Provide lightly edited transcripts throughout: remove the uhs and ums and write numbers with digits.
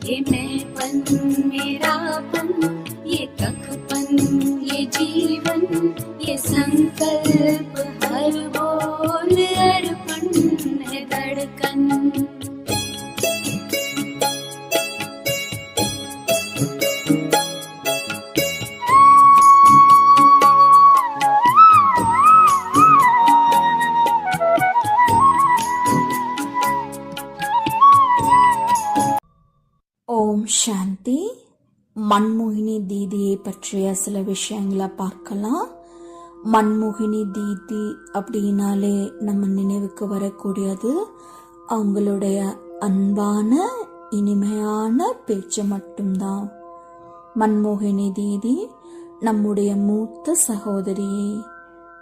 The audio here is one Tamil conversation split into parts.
ये मैंपन मेरापन, ये कखपन, ये जीवन, ये संकल्प हर बोल अर्पण है धड़कन। ஓம் சாந்தி. மன்மோகினி தீதியை பற்றிய சில விஷயங்களை பார்க்கலாம். மன்மோகினி தீதி அப்படின்னாலே நம்ம நினைவுக்கு வரக்கூடியது அவங்களுடைய அன்பான இனிமையான பேச்சு மட்டும்தான். மன்மோகினி தீதி நம்முடைய மூத்த சகோதரி.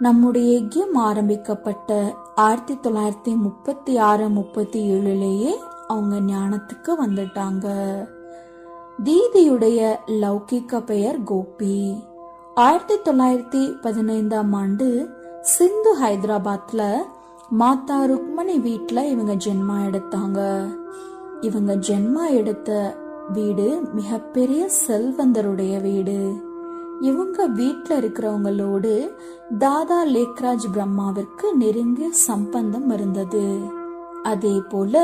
நம்முடைய யஜ்யம் ஆரம்பிக்கப்பட்ட 1936-37 அவங்க ஞானத்துக்கு வந்துட்டாங்க. தீதியுடைய லௌகிக்க பெயர் கோபி. 1915 சிந்து ஹைதராபாத்ல மாதா ருக்மணி வீட்டுல இவங்க ஜென்மா எடுத்தாங்க. இவங்க ஜென்மா எடுத்த வீடு மிகப்பெரிய செல்வந்தருடைய வீடு. இவங்க வீட்டுல இருக்கிறவங்களோடு தாதா லேக்ராஜ் பிரம்மாவிற்கு நெருங்கிய சம்பந்தம் இருந்தது. அதே போல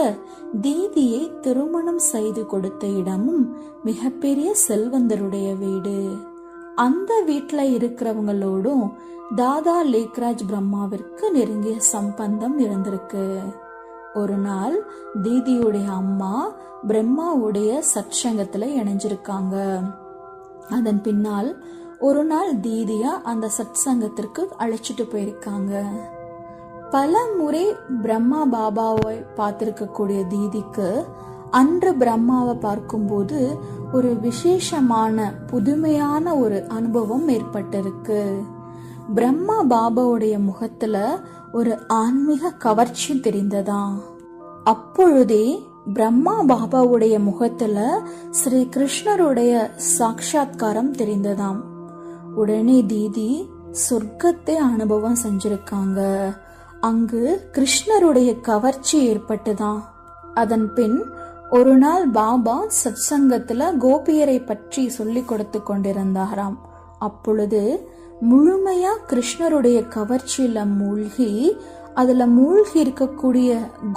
தீதியை திருமணம் செய்து கொடுத்த இடமும் மிகப்பெரிய செல்வந்தருடைய வீடு. அந்த வீட்டுல இருக்கிறவங்களோடும் தாதா லேக்ராஜ் பிரம்மாவிற்கு நெருங்கிய சம்பந்தம் இருந்திருக்கு. ஒரு நாள் தீதியுடைய அம்மா பிரம்மாவுடைய சத்சங்கத்துல இணைஞ்சிருக்காங்க. அதன் பின்னால் ஒரு நாள் தீதியா அந்த சத்சங்கத்திற்கு அழைச்சிட்டு போயிருக்காங்க. பல முறை பிரம்மா பாபாவை பார்த்திருக்கக்கூடிய தீதிக்கு அன்று பிரம்மாவை பார்க்கும்போது ஒரு விசேஷமான புதுமையான ஒரு அனுபவம் ஏற்பட்டிருக்கு. பிரம்மா பாபாவுடைய முகத்துல ஒரு ஆன்மீக கவர்ச்சி தெரிந்ததாம். அப்பொழுதே பிரம்மா பாபாவுடைய முகத்துல ஸ்ரீ கிருஷ்ணருடைய சாட்சாத்காரம் தெரிந்ததாம். உடனே தீதி சொர்க்கத்தை அனுபவம் செஞ்சிருக்காங்க. அங்கு கிருஷ்ணருடைய கவர்ச்சி ஏற்பட்டுதான். அதன் பின் ஒரு நாள் பாபா சத்சங்கத்துல கோபியரை பற்றி சொல்லி கொடுத்து கொண்டிருந்தாராம். அப்பொழுது முழுமையா கிருஷ்ணருடைய கவர்ச்சியில மூழ்கி அதுல மூழ்கி இருக்கக்கூடிய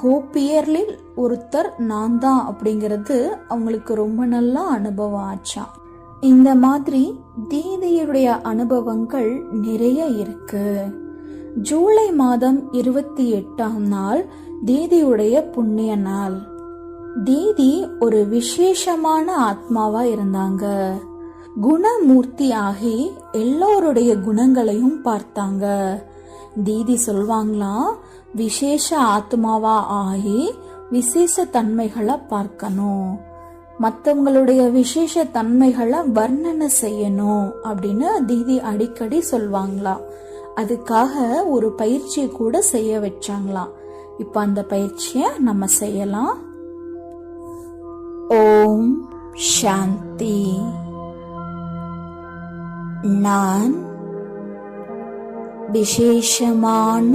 கோபியர்களில் ஒருத்தர் நான் தான் அப்படிங்கிறது அவங்களுக்கு ரொம்ப நல்லா அனுபவம் ஆச்சாம். இந்த மாதிரி தீதியுடைய அனுபவங்கள் நிறைய இருக்கு. ஜூலை மாதம் 28 தீதியுடைய புண்ணிய நாள். தீதி ஒரு விசேஷமான ஆத்மாவா இருந்தாங்க. குணமூர்த்தி ஆகி எல்லோருடைய குணங்களையும் பார்த்தாங்க. தீதி சொல்வாங்களாம், விசேஷ ஆத்மாவா ஆகி விசேஷ தன்மைகளை பார்க்கணும், மற்றவங்களுடைய விசேஷ தன்மைகளை வர்ணனை செய்யணும் அப்படின்னு தீதி அடிக்கடி சொல்வாங்களாம். அதுக்காக ஒரு பயிற்சியை கூட செய்ய வச்சாங்களாம். இப்ப அந்த பயிற்சியை நம்ம செய்யலாம். ஓம் சாந்தி. நான் விசேஷமான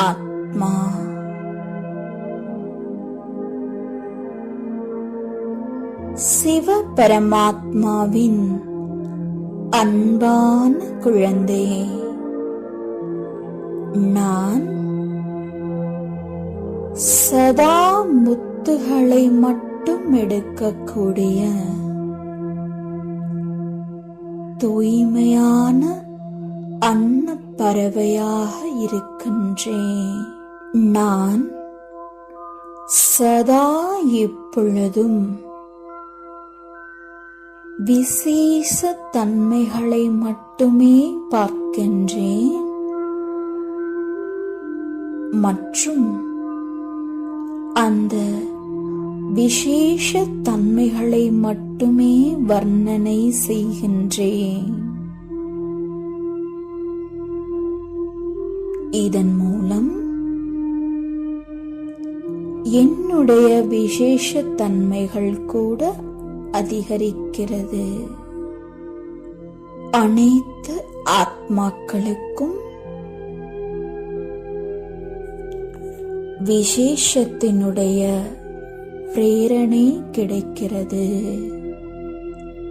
ஆத்மா. சிவ பரமாத்மாவின் அன்பான குழந்தை. நான் சதா முத்துகளை மட்டும் எடுக்கக்கூடிய தூய்மையான அன்ன பறவையாக இருக்கின்றேன். நான் சதா எப்பொழுதும் விசேஷ தன்மைகளை மட்டுமே பார்க்கின்றேன் மற்றும் அந்த விசேஷ தன்மைகளை மட்டுமே வர்ணனை செய்கின்றேன். இதன் மூலம் என்னுடைய விசேஷ தன்மைகள் கூட அதிகரிக்கிறது. அனைத்து ஆத்மாக்களுக்கும் விசேஷத்தினுடைய பிரேரணை கிடைக்கிறது.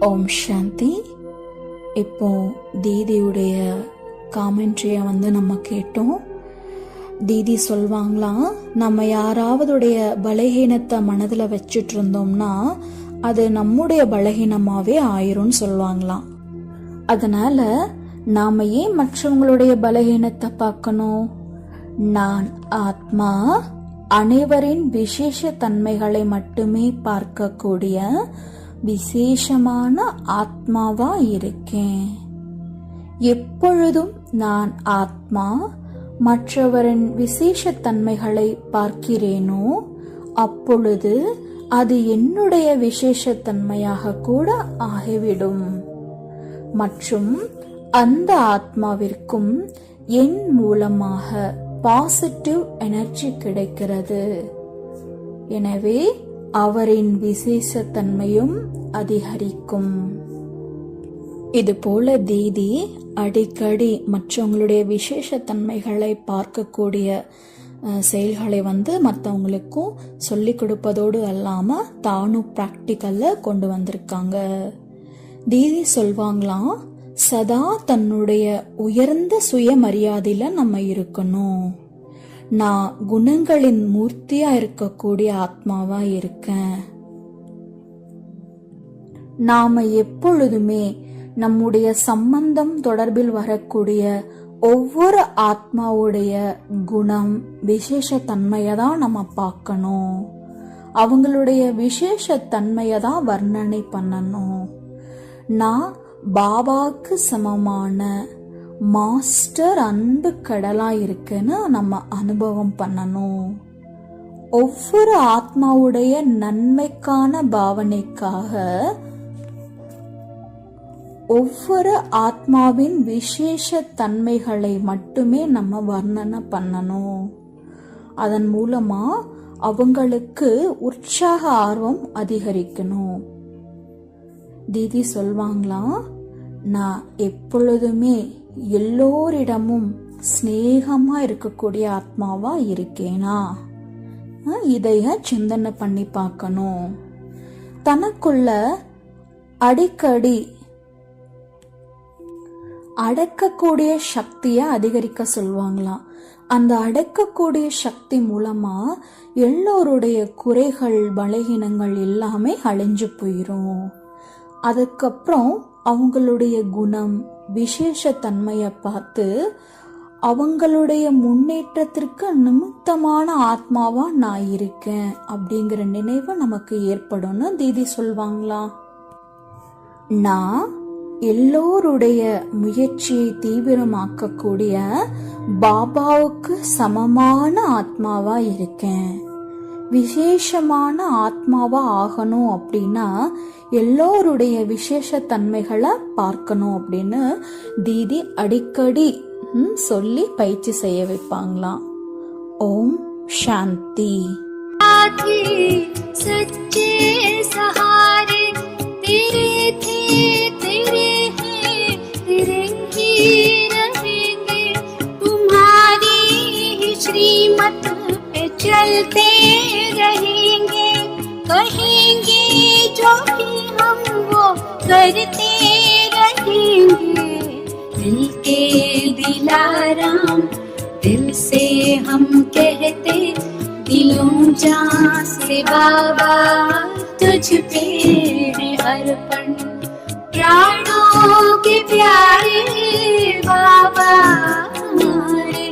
ஓம் சாந்தி. இப்போ தீதியுடைய காமெண்ட்ரியை நம்ம கேட்டோம். தீதி சொல்வாங்களாம், நம்ம யாராவதுடைய பலகீனத்தை மனதில் வச்சுட்டு இருந்தோம்னா அது நம்முடைய பலகீனமாவே ஆயிரும்னு சொல்லுவாங்களாம். அதனால நாம ஏன் மற்றவங்களுடைய பலகீனத்தை பார்க்கணும்? நான் ஆத்மா அனைவரின் விசேஷ தன்மைகளை மட்டுமே பார்க்கக்கூடிய விசேஷமான ஆத்மாவா இருக்கேன். எப்பொழுதும் நான் ஆத்மா மற்றவரின் விசேஷ தன்மைகளை பார்க்கிறேனோ அப்பொழுது அது என்னுடைய விசேஷத்தன்மையாக கூட ஆகிவிடும். மற்றும் அந்த ஆத்மாவிற்கும் என் மூலமாக பாசிட்டிவ் எனர்ஜி கிடைக்கிறது. எனவே அவரின் விசேஷத்தன்மையும் அதிகரிக்கும். இது போல தீதி அடிக்கடி மற்றவங்களுடைய விசேஷத்தன்மைகளை பார்க்கக்கூடிய செயல்களை மற்றவங்களுக்கும் சொல்லி கொடுப்பதோடு அல்லாம தானும் பிராக்டிக்கல்ல கொண்டு வந்திருக்காங்க. தீதி சொல்வாங்களாம், சதா தன்னுடைய உயர்ந்த சுயமரியாதையில நம்ம இருக்கணும். நான் குணங்களின் மூர்த்தியா இருக்கக்கூடிய ஆத்மாவா இருக்கேன். நாம எப்பொழுதுமே நம்முடைய சம்பந்தம் தொடர்பில் வரக்கூடிய ஒவ்வொரு ஆத்மாவுடைய குணம் விசேஷ தன்மையை தான் நம்ம பார்க்கணும். அவங்களுடைய விசேஷ தன்மையை தான் வர்ணனை பண்ணணும். நான் பாபாக்கு சமமான மாஸ்டர் அன்பு கடலா இருக்குன்னு நம்ம அனுபவம் பண்ணணும். ஒவ்வொரு ஆத்மாவுடைய நன்மைக்கான பாவனைக்காக ஒவ்வொரு ஆத்மாவின் விசேஷ தன்மைகளை மட்டுமே நம்ம வர்ணனை பண்ணணும். அதன் மூலமா அவங்களுக்கு உற்சாக ஆர்வம் அதிகரிக்கணும். தீதி சொல்வாங்களாம், நான் எப்பொழுதுமே எல்லோரிடமும் ஸ்நேகமா இருக்கக்கூடிய ஆத்மாவா இருக்கேனா? இதைய சிந்தனை பண்ணி பார்க்கணும். தனக்குள்ள அடிக்கடி அடக்கக்கூடிய சக்தியை அதிகரிக்க சொல்லுவாங்களாம். அந்த அடக்கக்கூடிய சக்தி மூலமா எல்லோருடைய குறைகள் பலகீனங்கள் எல்லாமே அழிஞ்சு போயிரும். அதுக்கப்புறம் அவங்களுடைய குணம் விசேஷ தன்மையை பார்த்து அவங்களுடைய முன்னேற்றத்திற்கு நிமித்தமான ஆத்மாவா நான் இருக்கேன் அப்படிங்கிற நினைவு நமக்கு ஏற்படும்னு தீதி சொல்வாங்களாம். நான் எல்லோருடைய முயற்சியை தீவிரமாக்கக்கூடிய பாபாவுக்கு சமமான ஆத்மாவா இருக்கேன். விசேஷமான ஆத்மாவா ஆகணும் அப்படின்னா எல்லோருடைய விசேஷ தன்மைகளை பார்க்கணும் அப்படின்னு தீதி அடிக்கடி சொல்லி பயிற்சி செய்ய வைப்பாங்களாம். ஓம் சாந்தி. सच्चे सहारे तेरे थे तेरे हैं तेरे ही रहेंगे तुम्हारी ही श्रीमत पे चलते रहेंगे कहेंगे जो भी हम वो करते रहेंगे दिल के दिलाराम दिल से हम कहते दिलों जान से बाबा तुझ पे है अर्पण प्राणों के प्यारे बाबा हमारे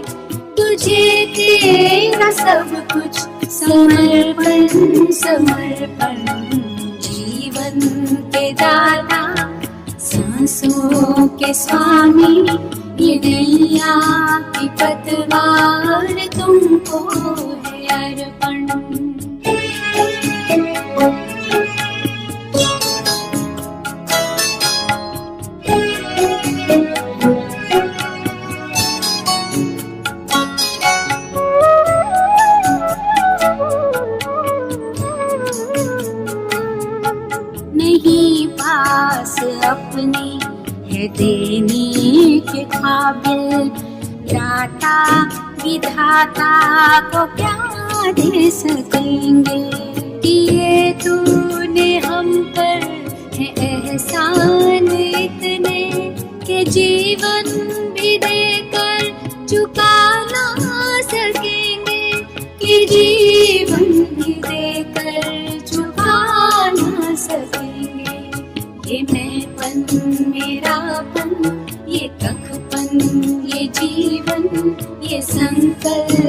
तुझे तेरा सब कुछ समर्पण समर्पण जीवन के दाता सांसों के स्वामी ये नैया की पतवार तुमको है अर्पण। नहीं पास अपने है देने के काबिल दाता विधाता को क्या दे सकेंगे किए तूने हम पर है एहसान इतने के जीवन भी देकर चुका ना सकेंगे, कि जीवन भी देकर चुका ना सकेंगे। ये मैंपन मेरापन, ये कखपन, ये जीवन, ये संकल्प